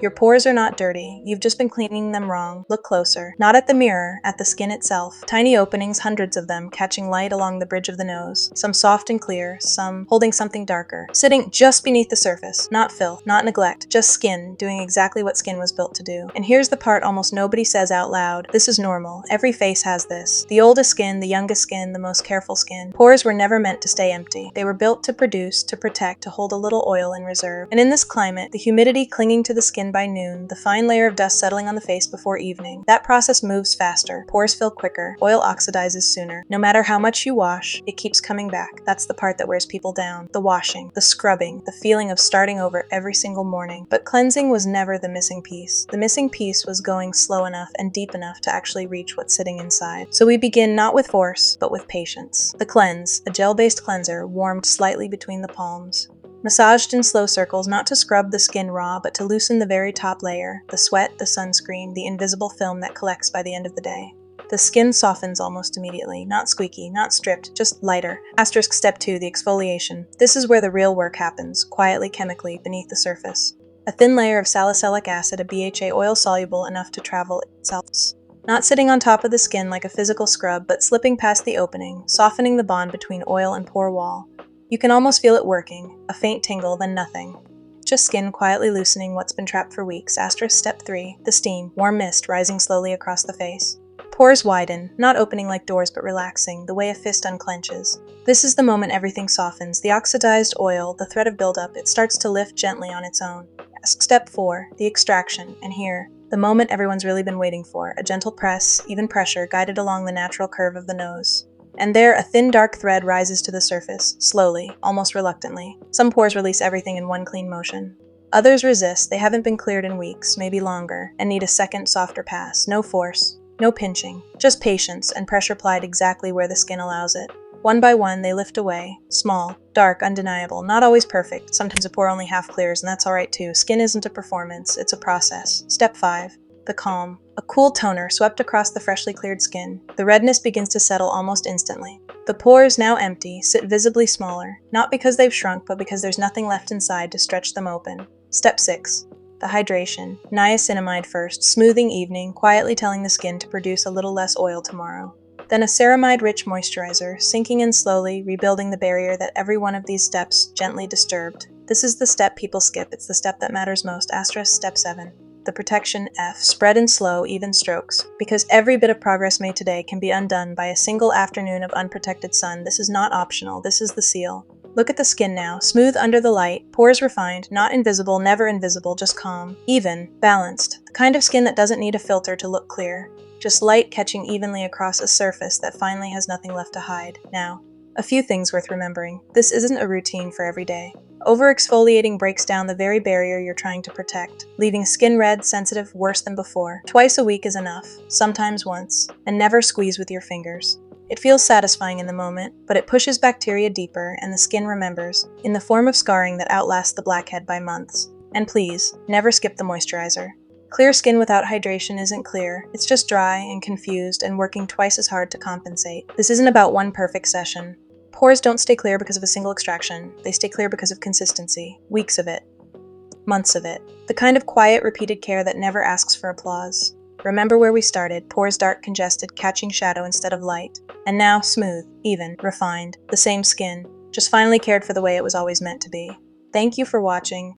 Your pores are not dirty. You've just been cleaning them wrong. Look closer. Not at the mirror, at the skin itself. Tiny openings, hundreds of them, catching light along the bridge of the nose. Some soft and clear, some holding something darker. Sitting just beneath the surface. Not filth, not neglect, just skin, doing exactly what skin was built to do. And here's the part almost nobody says out loud. This is normal. Every face has this. The oldest skin, the youngest skin, the most careful skin. Pores were never meant to stay empty. They were built to produce, to protect, to hold a little oil in reserve. And in this climate, the humidity clinging to the skin by noon, the fine layer of dust settling on the face before evening, that process moves faster. Pores fill quicker. Oil oxidizes sooner. No matter how much you wash, it keeps coming back. That's the part that wears people down. The washing, the scrubbing, the feeling of starting over every single morning. But cleansing was never the missing piece. The missing piece was going slow enough and deep enough to actually reach what's sitting inside. So we begin not with force, but with patience. The cleanse, a gel-based cleanser, warmed slightly between the palms. Massaged in slow circles, not to scrub the skin raw, but to loosen the very top layer, the sweat, the sunscreen, the invisible film that collects by the end of the day. The skin softens almost immediately, not squeaky, not stripped, just lighter. Asterisk step 2, the exfoliation. This is where the real work happens, quietly, chemically, beneath the surface. A thin layer of salicylic acid, a BHA oil soluble enough to travel itself. Not sitting on top of the skin like a physical scrub, but slipping past the opening, softening the bond between oil and pore wall. You can almost feel it working, a faint tingle, then nothing. Just skin quietly loosening what's been trapped for weeks. Asterisk step 3, the steam, warm mist rising slowly across the face. Pores widen, not opening like doors but relaxing, the way a fist unclenches. This is the moment everything softens. The oxidized oil, the thread of buildup, it starts to lift gently on its own. Step 4, the extraction, and here, the moment everyone's really been waiting for, a gentle press, even pressure, guided along the natural curve of the nose. And there, a thin dark thread rises to the surface, slowly, almost reluctantly. Some pores release everything in one clean motion. Others resist, they haven't been cleared in weeks, maybe longer, and need a second, softer pass. No force, no pinching, just patience and pressure applied exactly where the skin allows it. One by one, they lift away. Small, dark, undeniable, not always perfect. Sometimes a pore only half clears, and that's alright too. Skin isn't a performance, it's a process. Step 5. The calm. A cool toner swept across the freshly cleared skin. The redness begins to settle almost instantly. The pores, now empty, sit visibly smaller, not because they've shrunk, but because there's nothing left inside to stretch them open. Step 6. The hydration. Niacinamide first, smoothing evening, quietly telling the skin to produce a little less oil tomorrow. Then a ceramide-rich moisturizer, sinking in slowly, rebuilding the barrier that every one of these steps gently disturbed. This is the step people skip. It's the step that matters most. Asterisk step 7. The protection F, spread in slow, even strokes. Because every bit of progress made today can be undone by a single afternoon of unprotected sun. This is not optional, this is the seal. Look at the skin now, smooth under the light, pores refined, not invisible, never invisible, just calm, even, balanced. The kind of skin that doesn't need a filter to look clear. Just light catching evenly across a surface that finally has nothing left to hide. Now, a few things worth remembering. This isn't a routine for every day. Over-exfoliating breaks down the very barrier you're trying to protect, leaving skin red, sensitive, worse than before. Twice a week is enough, sometimes once, and never squeeze with your fingers. It feels satisfying in the moment, but it pushes bacteria deeper and the skin remembers, in the form of scarring that outlasts the blackhead by months. And please, never skip the moisturizer. Clear skin without hydration isn't clear, it's just dry and confused and working twice as hard to compensate. This isn't about one perfect session. Pores don't stay clear because of a single extraction, they stay clear because of consistency, weeks of it, months of it. The kind of quiet, repeated care that never asks for applause. Remember where we started, pores dark, congested, catching shadow instead of light. And now smooth, even, refined, the same skin, just finally cared for the way it was always meant to be. Thank you for watching.